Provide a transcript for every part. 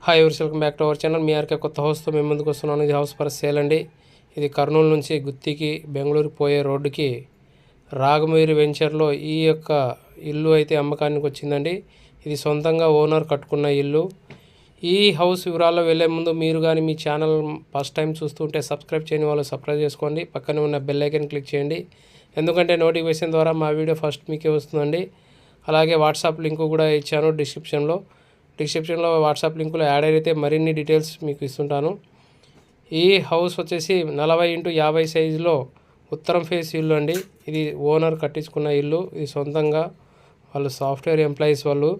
Hi everyone welcome back to our channel. మీ ఆర్కే కొత్త హౌస్తో మేము ముందుకు వస్తున్నాను. ఇది హౌస్ ఫర్ సేల్ అండి. ఇది కర్నూలు నుంచి గుత్తికి బెంగళూరు పోయే రోడ్డుకి రాగమూరి వెంచర్లో ఈ యొక్క ఇల్లు అయితే అమ్మకానికి వచ్చిందండి. ఇది సొంతంగా ఓనర్ కట్టుకున్న ఇల్లు. ఈ హౌస్ వివరాల్లో వెళ్ళే ముందు మీరు కానీ మీ ఛానల్ ఫస్ట్ టైం చూస్తుంటే సబ్స్క్రైబ్ చేయని వాళ్ళు సబ్స్క్రైబ్ చేసుకోండి. పక్కనే ఉన్న బెల్ ఐకాన్ క్లిక్ చేయండి, ఎందుకంటే నోటిఫికేషన్ ద్వారా మా వీడియో ఫస్ట్ మీకే వస్తుందండి. అలాగే వాట్సాప్ లింక్ కూడా ఇచ్చాను డిస్క్రిప్షన్లో వాట్సాప్ లింకులో యాడ్ అయితే మరిన్ని డీటెయిల్స్ మీకు ఇస్తుంటాను. ఈ హౌస్ వచ్చేసి 40x50 సైజులో ఉత్తరం ఫేస్ ఇల్లు అండి. ఇది ఓనర్ కట్టించుకున్న ఇల్లు. ఇది సొంతంగా వాళ్ళు సాఫ్ట్వేర్ ఎంప్లాయీస్ వాళ్ళు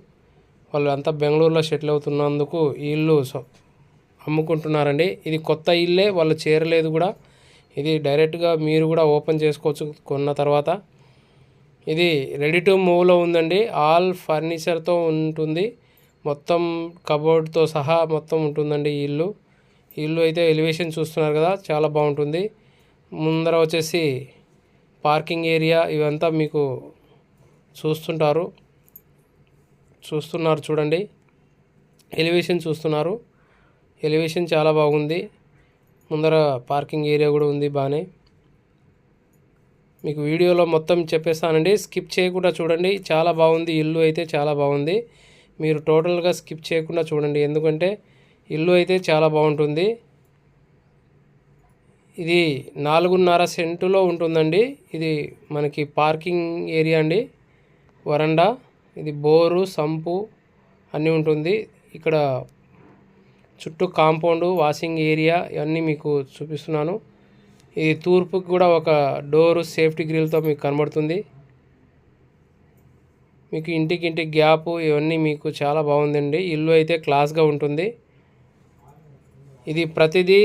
అంతా బెంగళూరులో సెటిల్ అవుతున్నందుకు ఈ ఇల్లు అమ్ముకుంటున్నారండి. ఇది కొత్త ఇల్లే, వాళ్ళు చేరలేదు కూడా. ఇది డైరెక్ట్గా మీరు కూడా ఓపెన్ చేసుకోవచ్చు కొన్న తర్వాత. ఇది రెడీ టు మూవ్లో ఉందండి. ఆల్ ఫర్నిచర్తో ఉంటుంది, మొత్తం కబోర్డ్తో సహా మొత్తం ఉంటుందండి ఈ ఇల్లు అయితే ఎలివేషన్ చూస్తున్నారు కదా, చాలా బాగుంటుంది. ముందర వచ్చేసి పార్కింగ్ ఏరియా ఇవంతా మీకు చూస్తున్నారు చూడండి. ఎలివేషన్ చాలా బాగుంది. ముందర పార్కింగ్ ఏరియా కూడా ఉంది బాగానే. మీకు వీడియోలో మొత్తం చెప్పేస్తానండి, స్కిప్ చేయకుండా చూడండి. చాలా బాగుంది ఇల్లు అయితే, చాలా బాగుంది. మీరు టోటల్గా స్కిప్ చేయకుండా చూడండి, ఎందుకంటే ఇల్లు అయితే చాలా బాగుంటుంది. ఇది 4.5 సెంటులో ఉంటుందండి. ఇది మనకి పార్కింగ్ ఏరియా అండి, వరండా. ఇది బోరు, సంపు అన్నీ ఉంటుంది. ఇక్కడ చుట్టూ కాంపౌండ్, వాషింగ్ ఏరియా ఇవన్నీ మీకు చూపిస్తున్నాను. ఇది తూర్పుకి కూడా ఒక డోరు సేఫ్టీ గ్రిల్తో మీకు కనబడుతుంది. మీకు ఇంటికి గ్యాప్ ఇవన్నీ మీకు చాలా బాగుందండి. ఇల్లు అయితే క్లాస్గా ఉంటుంది. ఇది ప్రతిదీ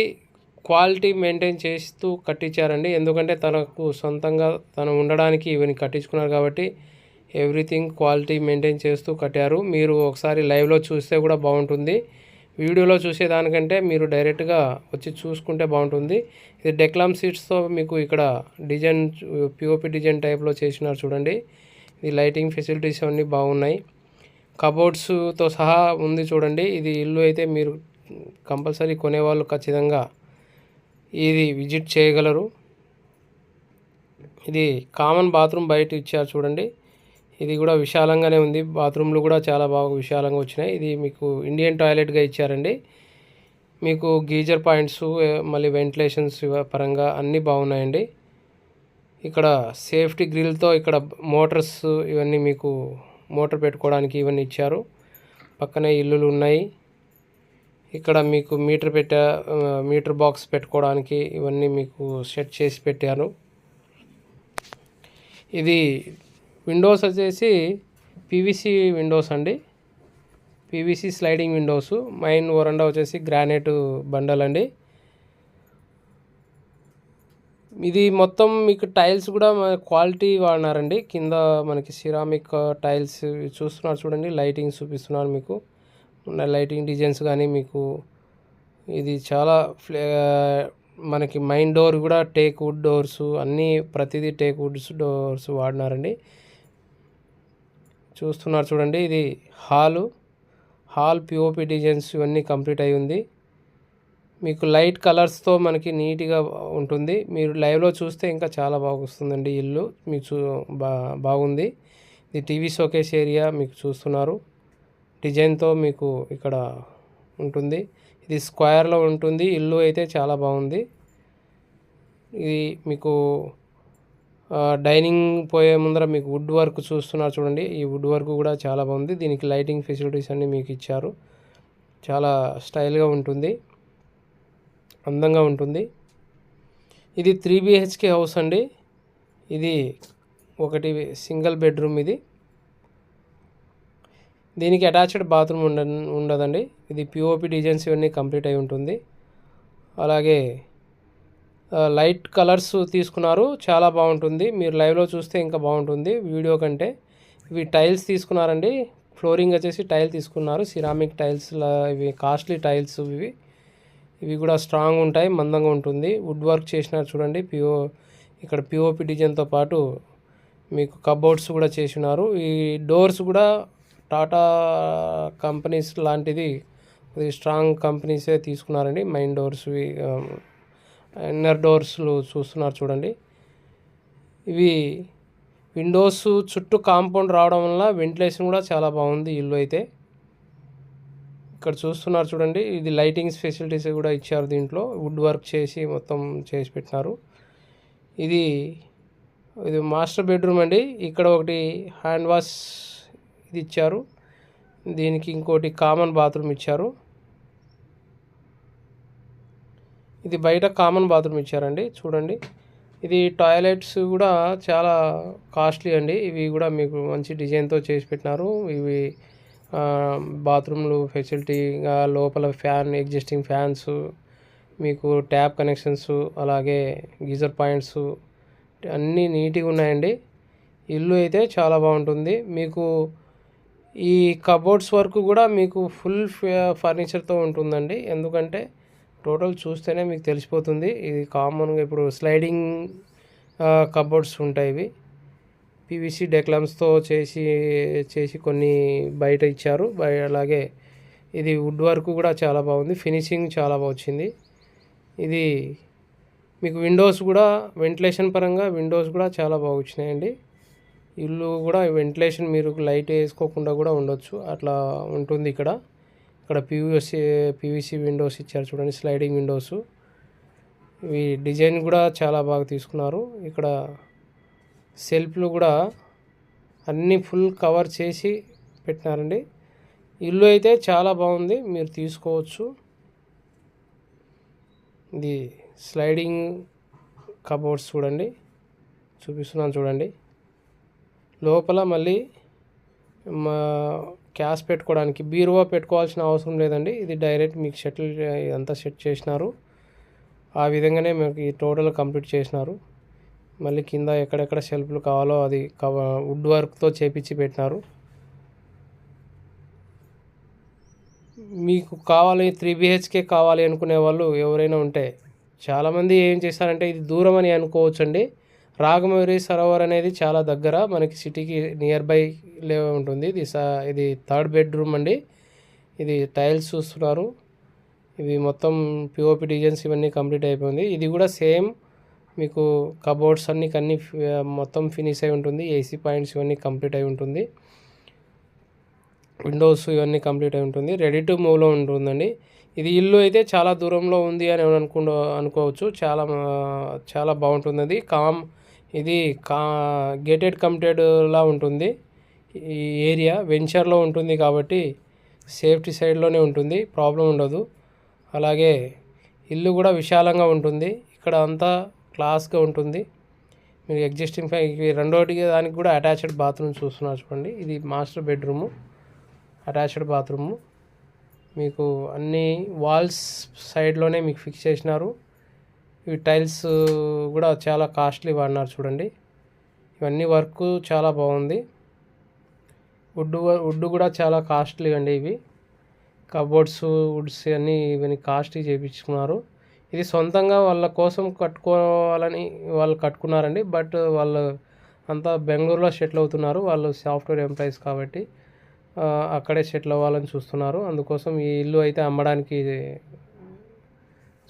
క్వాలిటీ మెయింటైన్ చేస్తూ కట్టించారండి, ఎందుకంటే తనకు సొంతంగా తను ఉండడానికి ఇవన్నీ కట్టించుకున్నారు కాబట్టి ఎవ్రీథింగ్ క్వాలిటీ మెయింటైన్ చేస్తూ కట్టారు. మీరు ఒకసారి లైవ్లో చూస్తే కూడా బాగుంటుంది. వీడియోలో చూసేదానికంటే మీరు డైరెక్ట్గా వచ్చి చూసుకుంటే బాగుంటుంది. ఇది డెక్లామ్ సీట్స్తో మీకు ఇక్కడ డిజైన్ పిఓపి డిజైన్ టైప్లో చేసినారు చూడండి. ఇది లైటింగ్ ఫెసిలిటీస్ అన్నీ బాగున్నాయి, కబోర్డ్స్తో సహా ఉంది చూడండి. ఇది ఇల్లు అయితే మీరు కంపల్సరీ కొనేవాళ్ళు ఖచ్చితంగా ఇది విజిట్ చేయగలరు. ఇది కామన్ బాత్రూమ్ బయట ఇచ్చారు చూడండి. ఇది కూడా విశాలంగానే ఉంది, బాత్రూమ్లు కూడా చాలా బాగా విశాలంగా వచ్చినాయి. ఇది మీకు ఇండియన్ టాయిలెట్గా ఇచ్చారండి. మీకు గీజర్ పాయింట్స్, మళ్ళీ వెంటిలేషన్స్ పరంగా అన్నీ బాగున్నాయండి. ఇక్కడ సేఫ్టీ గ్రిల్తో ఇక్కడ మోటార్స్ ఇవన్నీ మీకు మోటార్ పెట్టుకోవడానికి ఇవన్నీ ఇచ్చారు. పక్కనే ఇల్లులు ఉన్నాయి. ఇక్కడ మీకు మీటర్ బాక్స్ పెట్టుకోవడానికి ఇవన్నీ మీకు సెట్ చేసి పెట్టారు. ఇది విండోస్ వచ్చేసి పీవీసీ విండోస్ అండి, పీవీసీ స్లైడింగ్ విండోస్. మెయిన్ వరండా వచ్చేసి గ్రానైట్ బండల్ అండి. ఇది మొత్తం మీకు టైల్స్ కూడా క్వాలిటీ వాడినారండి. కింద మనకి సిరామిక్ టైల్స్ చూస్తున్నారు చూడండి. లైటింగ్ చూపిస్తున్నారు మీకు, లైటింగ్ డిజైన్స్ కానీ మీకు. ఇది చాలా మనకి మెయిన్ డోర్ కూడా టేక్ వుడ్ డోర్స్, అన్నీ ప్రతిదీ టేక్ వుడ్స్ డోర్స్ వాడినారండి. చూస్తున్నారు చూడండి. ఇది హాల్ పిఓపి డిజైన్స్ ఇవన్నీ కంప్లీట్ అయి ఉంది. మీకు లైట్ కలర్స్తో మనకి నీట్గా ఉంటుంది. మీరు లైవ్లో చూస్తే ఇంకా చాలా బాగా వస్తుందండి ఇల్లు. మీకు బాగుంది. ఇది టీవీ షోకేస్ ఏరియా మీకు చూస్తున్నారు. డిజైన్తో మీకు ఇక్కడ ఉంటుంది. ఇది స్క్వేర్లో ఉంటుంది. ఇల్లు అయితే చాలా బాగుంది. ఇది మీకు డైనింగ్ పోయే ముందర మీకు వుడ్ వర్క్ చూస్తున్నారు చూడండి. ఈ వుడ్ వర్క్ కూడా చాలా బాగుంది. దీనికి లైటింగ్ ఫెసిలిటీస్ అన్నీ మీకు ఇచ్చారు. చాలా స్టైల్గా ఉంటుంది, అందంగా ఉంటుంది. ఇది 3 BHK హౌస్ అండి. ఇది ఒకటి సింగిల్ బెడ్రూమ్. దీనికి అటాచ్డ్ బాత్రూమ్ ఉండదండి. ఇది పిఓపి డిజైన్స్ ఇవన్నీ కంప్లీట్ అయి ఉంటుంది. అలాగే లైట్ కలర్స్ తీసుకున్నారు, చాలా బాగుంటుంది. మీరు లైవ్లో చూస్తే ఇంకా బాగుంటుంది వీడియో కంటే. ఇవి టైల్స్ తీసుకున్నారండి. ఫ్లోరింగ్ వచ్చేసి టైల్ తీసుకున్నారు, సిరామిక్ టైల్స్. ఇవి కాస్ట్లీ టైల్స్. ఇవి కూడా స్ట్రాంగ్ ఉంటాయి, మందంగా ఉంటుంది. వుడ్ వర్క్ చేసినారు చూడండి. ఇక్కడ పిఓపి డిజైన్తో పాటు మీకు కబోర్డ్స్ కూడా చేసినారు. ఈ డోర్స్ కూడా టాటా కంపెనీస్ లాంటిది ఇది స్ట్రాంగ్ కంపెనీసే తీసుకున్నారండి. మెయిన్ డోర్స్వి, ఇన్నర్ డోర్స్లు చూస్తున్నారు చూడండి. ఇవి విండోస్ చుట్టూ కాంపౌండ్ రావడం వల్ల వెంటిలేషన్ కూడా చాలా బాగుంది ఇల్లు అయితే. ఇక్కడ చూస్తున్నారు చూడండి, ఇది లైటింగ్స్ ఫెసిలిటీస్ కూడా ఇచ్చారు. దీంట్లో వుడ్ వర్క్ చేసి మొత్తం చేసి పెట్టినారు. ఇది మాస్టర్ బెడ్రూమ్ అండి. ఇక్కడ ఒకటి హ్యాండ్ వాష్ ఇది ఇచ్చారు, దీనికి ఇంకోటి కామన్ బాత్రూమ్ ఇచ్చారు. ఇది బయట కామన్ బాత్రూమ్ ఇచ్చారండి చూడండి. ఇది టాయిలెట్స్ కూడా చాలా కాస్ట్లీ అండి. ఇవి కూడా మీకు మంచి డిజైన్తో చేసి పెట్టినారు. ఇవి బాత్రూమ్లు ఫెసిలిటీగా లోపల ఎగ్జిస్టింగ్ ఫ్యాన్స్, మీకు ట్యాప్ కనెక్షన్స్, అలాగే గీజర్ పాయింట్స్ అన్నీ నీట్గా ఉన్నాయండి. ఇల్లు అయితే చాలా బాగుంటుంది. మీకు ఈ కబోర్డ్స్ వర్క్ కూడా మీకు ఫుల్ ఫర్నిచర్తో ఉంటుందండి. ఎందుకంటే టోటల్ చూస్తేనే మీకు తెలిసిపోతుంది. ఇది కామన్గా ఇప్పుడు స్లైడింగ్ కబోర్డ్స్ ఉంటాయి. ఇవి పీవీసీ డెక్లమ్స్తో చేసి కొన్ని బయట ఇచ్చారు. అలాగే ఇది వుడ్ వర్క్ కూడా చాలా బాగుంది, ఫినిషింగ్ చాలా బాగా వచ్చింది. ఇది మీకు విండోస్ కూడా వెంటిలేషన్ పరంగా విండోస్ కూడా చాలా బాగా వచ్చినాయండి. ఇల్లు కూడా వెంటిలేషన్ మీరు లైట్ వేసుకోకుండా కూడా ఉండొచ్చు, అట్లా ఉంటుంది. ఇక్కడ పీవీసీ విండోస్ ఇచ్చారు చూడండి, స్లైడింగ్ విండోస్. ఇవి డిజైన్ కూడా చాలా బాగా తీసుకున్నారు. ఇక్కడ సెల్ఫ్లు కూడా అన్నీ ఫుల్ కవర్ చేసి పెట్టినారండి. ఇల్లు అయితే చాలా బాగుంది, మీరు తీసుకోవచ్చు. ఇది స్లైడింగ్ కబోర్డ్స్ చూడండి, చూపిస్తున్నాను చూడండి. లోపల మళ్ళీ క్యాష్ పెట్టుకోవడానికి బీరువా పెట్టుకోవాల్సిన అవసరం లేదండి. ఇది డైరెక్ట్ మీకు షటిల్ అంతా సెట్ చేసినారు. ఆ విధంగానే మీకు ఈ టోటల్ కంప్లీట్ చేసినారు. మళ్ళీ కింద ఎక్కడెక్కడ షెల్ఫ్లు కావాలో అది వుడ్ వర్క్తో చేపించి పెట్టినారు. మీకు కావాలి 3 BHK కావాలి అనుకునే వాళ్ళు ఎవరైనా ఉంటే, చాలామంది ఏం చేస్తారంటే ఇది దూరం అని అనుకోవచ్చు అండి. రాగమయూరి సరోవర్ అనేది చాలా దగ్గర, మనకి సిటీకి నియర్ బై ఉంటుంది. ఇది 3rd బెడ్రూమ్ అండి. ఇది టైల్స్ చూస్తున్నారు. ఇవి మొత్తం పిఓపి డిజైన్స్ ఇవన్నీ కంప్లీట్ అయిపోయింది. ఇది కూడా సేమ్ మీకు కబోర్డ్స్ అన్నీ మొత్తం ఫినిష్ అయి ఉంటుంది. ఏసీ పాయింట్స్ ఇవన్నీ కంప్లీట్ అయి ఉంటుంది. విండోస్ ఇవన్నీ కంప్లీట్ అయి ఉంటుంది. రెడీ టు మూవ్లో ఉంటుందండి. ఇది ఇల్లు అయితే చాలా దూరంలో ఉంది అని అనుకోవచ్చు. చాలా బాగుంటుంది. అది ఇది గేటెడ్ కమ్యూనిటీలా ఉంటుంది. ఈ ఏరియా వెంచర్లో ఉంటుంది కాబట్టి సేఫ్టీ సైడ్లోనే ఉంటుంది, ప్రాబ్లం ఉండదు. అలాగే ఇల్లు కూడా విశాలంగా ఉంటుంది. ఇక్కడ అంతా క్లాస్గా ఉంటుంది. మీరు ఎగ్జిస్టింగ్ రెండోటి దానికి కూడా అటాచ్డ్ బాత్రూమ్ చూస్తున్నారు చూడండి. ఇది మాస్టర్ బెడ్రూము, అటాచ్డ్ బాత్రూము. మీకు అన్ని వాల్స్ సైడ్లోనే మీకు ఫిక్స్ చేసినారు. ఈ టైల్స్ కూడా చాలా కాస్ట్లీ వాడినారు చూడండి. ఇవన్నీ వర్క్ చాలా బాగుంది. వుడ్ కూడా చాలా కాస్ట్లీ అండి. ఇవి కబోర్డ్స్ వుడ్స్ అన్నీ ఇవన్నీ కాస్ట్లీ చేయించుకున్నారు. ఇది సొంతంగా వాళ్ళ కోసం కట్టుకోవాలని వాళ్ళు కట్టుకున్నారండి. బట్ వాళ్ళు అంతా బెంగళూరులో సెటిల్ అవుతున్నారు. వాళ్ళు సాఫ్ట్వేర్ ఎంప్లాయీస్ కాబట్టి అక్కడే సెటిల్ అవ్వాలని చూస్తున్నారు. అందుకోసం ఈ ఇల్లు అయితే అమ్మడానికి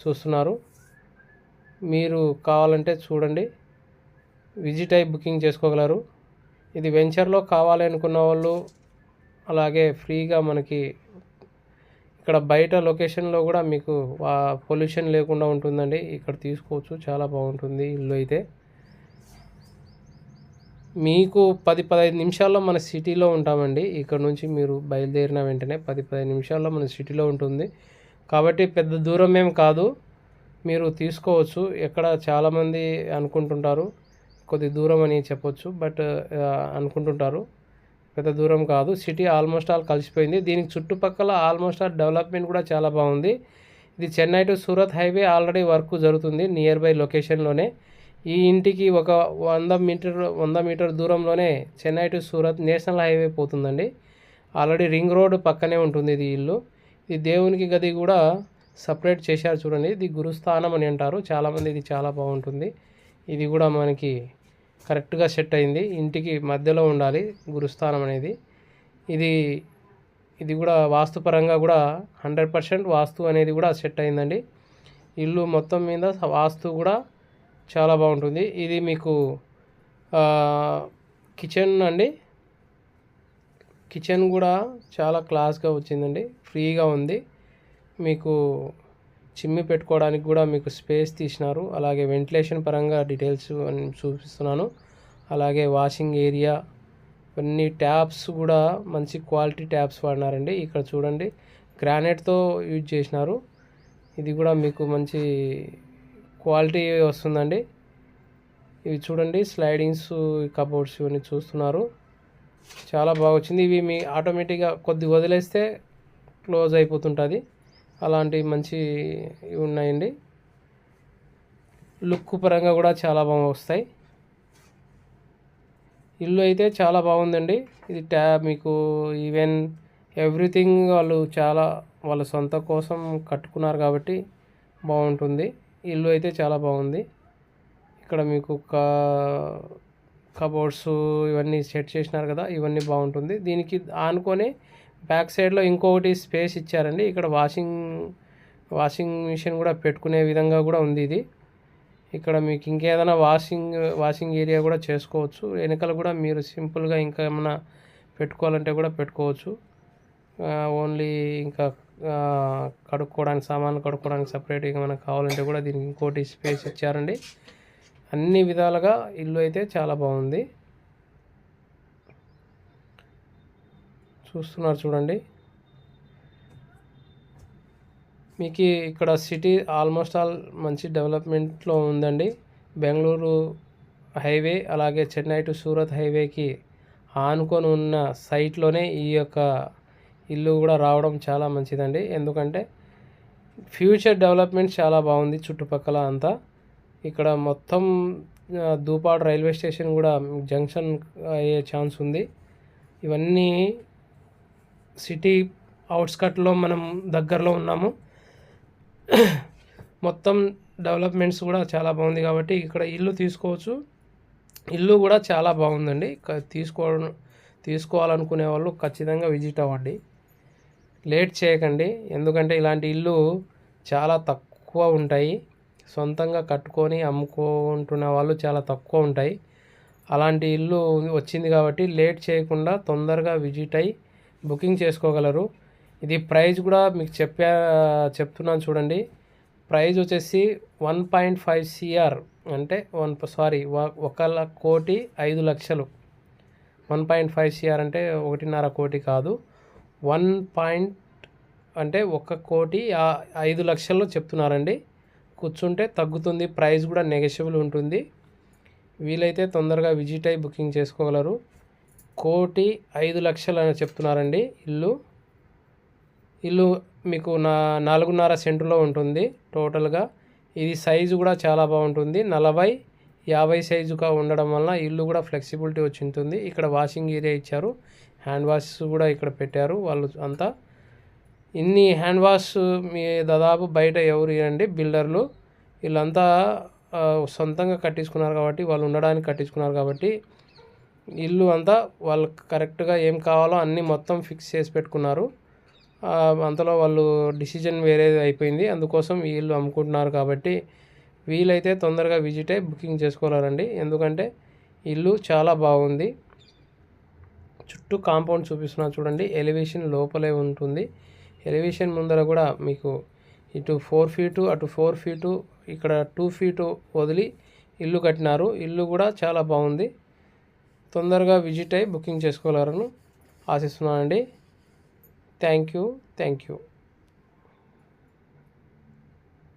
చూస్తున్నారు. మీరు కావాలంటే చూడండి, విజిట్ అయి బుకింగ్ చేసుకోగలరు. ఇది వెంచర్లో కావాలి అనుకున్న వాళ్ళు, అలాగే ఫ్రీగా మనకి ఇక్కడ బయట లొకేషన్లో కూడా మీకు పొల్యూషన్ లేకుండా ఉంటుందండి. ఇక్కడ తీసుకోవచ్చు, చాలా బాగుంటుంది ఇల్లు అయితే. మీకు 10-15 నిమిషాల్లో మన సిటీలో ఉంటామండి. ఇక్కడ నుంచి మీరు బయలుదేరిన వెంటనే 10-15 నిమిషాల్లో మన సిటీలో ఉంటుంది కాబట్టి పెద్ద దూరం ఏం కాదు, మీరు తీసుకోవచ్చు. ఎక్కడ చాలామంది అనుకుంటుంటారు కొద్ది దూరం అని చెప్పొచ్చు, బట్ అనుకుంటుంటారు, పెద్ద దూరం కాదు. సిటీ ఆల్మోస్ట్ ఆల్ కలిసిపోయింది. దీనికి చుట్టుపక్కల ఆల్మోస్ట్ ఆల్ డెవలప్మెంట్ కూడా చాలా బాగుంది. ఇది Chennai to Surat highway already work జరుగుతుంది నియర్ బై లొకేషన్లోనే. ఈ ఇంటికి ఒక 100 మీటర్ దూరంలోనే Chennai to Surat national highway పోతుందండి. ఆల్రెడీ రింగ్ రోడ్ పక్కనే ఉంటుంది ఇది ఇల్లు. ఇది దేవునికి గది కూడా సపరేట్ చేశారు చూడండి. ఇది గురుస్థానం అని అంటారు చాలామంది. ఇది చాలా బాగుంటుంది. ఇది కూడా మనకి కరెక్ట్గా సెట్ అయింది. ఇంటికి మధ్యలో ఉండాలి గురుస్థానం అనేది. ఇది ఇది కూడా వాస్తుపరంగా కూడా 100% వాస్తు అనేది కూడా సెట్ అయిందండి. ఇల్లు మొత్తం మీద వాస్తు కూడా చాలా బాగుంటుంది. ఇది మీకు కిచెన్ అండి. కిచెన్ కూడా చాలా క్లాస్గా వచ్చిందండి, ఫ్రీగా ఉంది. మీకు చిమ్మి పెట్టుకోవడానికి కూడా మీకు స్పేస్ తీసినారు. అలాగే వెంటిలేషన్ పరంగా డీటెయిల్స్ అని చూపిస్తున్నాను. అలాగే వాషింగ్ ఏరియా, కొన్ని ట్యాప్స్ కూడా మంచి క్వాలిటీ ట్యాప్స్ వాడినారండి. ఇక్కడ చూడండి, గ్రానైట్తో యూజ్ చేసినారు. ఇది కూడా మీకు మంచి క్వాలిటీ వస్తుందండి. ఇవి చూడండి, స్లైడింగ్స్, కబోర్డ్స్ ఇవన్నీ చూస్తున్నారు. చాలా బాగా వచ్చింది. ఇవి మీ ఆటోమేటిక్గా కొద్ది వదిలేస్తే క్లోజ్ అయిపోతుంటుంది. అలాంటి మంచి ఇవి ఉన్నాయండి. లుక్ పరంగా కూడా చాలా బాగా వస్తాయి. ఇల్లు అయితే చాలా బాగుందండి. ఇది మీకు ఈవెన్ ఎవ్రీథింగ్ వాళ్ళు చాలా వాళ్ళ సొంత కోసం కట్టుకున్నారు కాబట్టి బాగుంటుంది. ఇల్లు అయితే చాలా బాగుంది. ఇక్కడ మీకు కబోర్డ్స్ ఇవన్నీ సెట్ చేసినారు కదా, ఇవన్నీ బాగుంటుంది. దీనికి ఆనుకొని బ్యాక్ సైడ్లో ఇంకొకటి స్పేస్ ఇచ్చారండి. ఇక్కడ వాషింగ్ మిషన్ కూడా పెట్టుకునే విధంగా కూడా ఉంది ఇది. ఇక్కడ మీకు ఇంకేదైనా వాషింగ్ ఏరియా కూడా చేసుకోవచ్చు. వెనకాల కూడా మీరు సింపుల్గా ఇంకా ఏమైనా పెట్టుకోవాలంటే కూడా పెట్టుకోవచ్చు. ఓన్లీ ఇంకా సామాన్లు కడుక్కోవడానికి సపరేట్గా ఏమైనా కావాలంటే కూడా దీనికి ఇంకోటి స్పేస్ ఇచ్చారండి. అన్ని విధాలుగా ఇల్లు అయితే చాలా బాగుంది. చూస్తున్నారు చూడండి. మీకు ఇక్కడ సిటీ ఆల్మోస్ట్ ఆల్ మంచి డెవలప్మెంట్లో ఉందండి. బెంగళూరు హైవే అలాగే చెన్నై టు సూరత్ హైవేకి ఆనుకొని ఉన్న సైట్లోనే ఈ యొక్క ఇల్లు కూడా రావడం చాలా మంచిదండి. ఎందుకంటే ఫ్యూచర్ డెవలప్మెంట్ చాలా బాగుంది చుట్టుపక్కల అంతా. ఇక్కడ మొత్తం దూపాడు రైల్వే స్టేషన్ కూడా జంక్షన్ అయ్యే ఛాన్స్ ఉంది. ఇవన్నీ సిటీ అవుట్స్కట్లో మనం దగ్గరలో ఉన్నాము. మొత్తం డెవలప్మెంట్స్ కూడా చాలా బాగుంది కాబట్టి ఇక్కడ ఇల్లు తీసుకోవచ్చు. ఇల్లు కూడా చాలా బాగుందండి. తీసుకోవాలనుకునే వాళ్ళు ఖచ్చితంగా విజిట్ అవ్వండి, లేట్ చేయకండి. ఎందుకంటే ఇలాంటి ఇల్లు చాలా తక్కువ ఉంటాయి. సొంతంగా కట్టుకొని అమ్ముకుంటున్న వాళ్ళు చాలా తక్కువ ఉంటాయి. అలాంటి ఇల్లు వచ్చింది కాబట్టి లేట్ చేయకుండా తొందరగా విజిట్ అయ్యి బుకింగ్ చేసుకోగలరు. ఇది ప్రైస్ కూడా మీకు చెప్తున్నాను చూడండి. ప్రైస్ వచ్చేసి 1.5 CR అంటే 1,05,00,000. 1.5 CR అంటే 1.5 కోటి కాదు, 1 అంటే 1,05,00,000 చెప్తున్నారండి. కూర్చుంటే తగ్గుతుంది, ప్రైస్ కూడా నెగోషియబుల్ ఉంటుంది. వీలైతే తొందరగా విజిట్ అయ్యి బుకింగ్ చేసుకోగలరు. 1,05,00,000 అని చెప్తున్నారండి. ఇల్లు మీకు 4.5 సెంటులో ఉంటుంది టోటల్గా. ఇది సైజు కూడా చాలా బాగుంటుంది. 40-50 సైజుగా ఉండడం వలన ఇల్లు కూడా ఫ్లెక్సిబిలిటీ వచ్చి ఉంటుంది. ఇక్కడ వాషింగ్ ఏరియా ఇచ్చారు, హ్యాండ్ వాష్ కూడా ఇక్కడ పెట్టారు వాళ్ళు అంతా. ఇన్ని హ్యాండ్ వాష్ మీ దాదాపు బయట ఎవరు ఇవ్వండి, బిల్డర్లు వీళ్ళంతా సొంతంగా కట్టించుకున్నారు కాబట్టి, వాళ్ళు ఉండడానికి కట్టించుకున్నారు కాబట్టి ఇల్లు అంతా వాళ్ళకి కరెక్ట్గా ఏం కావాలో అన్నీ మొత్తం ఫిక్స్ చేసి పెట్టుకున్నారు. అంతలో వాళ్ళు డిసిజన్ వేరేది అయిపోయింది. అందుకోసం ఈ ఇల్లు అమ్ముకుంటున్నారు కాబట్టి వీలైతే తొందరగా విజిట్ అయ్యి బుకింగ్ చేసుకోవాలండి. ఎందుకంటే ఇల్లు చాలా బాగుంది. చుట్టూ కాంపౌండ్ చూపిస్తున్నా చూడండి. ఎలివేషన్ లోపలే ఉంటుంది. ఎలివేషన్ ముందర కూడా మీకు ఇటు 4 ఫీటు అటు 4 ఫీటు ఇక్కడ 2 ఫీటు వదిలి ఇల్లు కట్టినారు. ఇల్లు కూడా చాలా బాగుంది. తొందరగా విజిట్ అయ్యి బుకింగ్ చేసుకోగలరని ఆశిస్తున్నానండి. Thank you.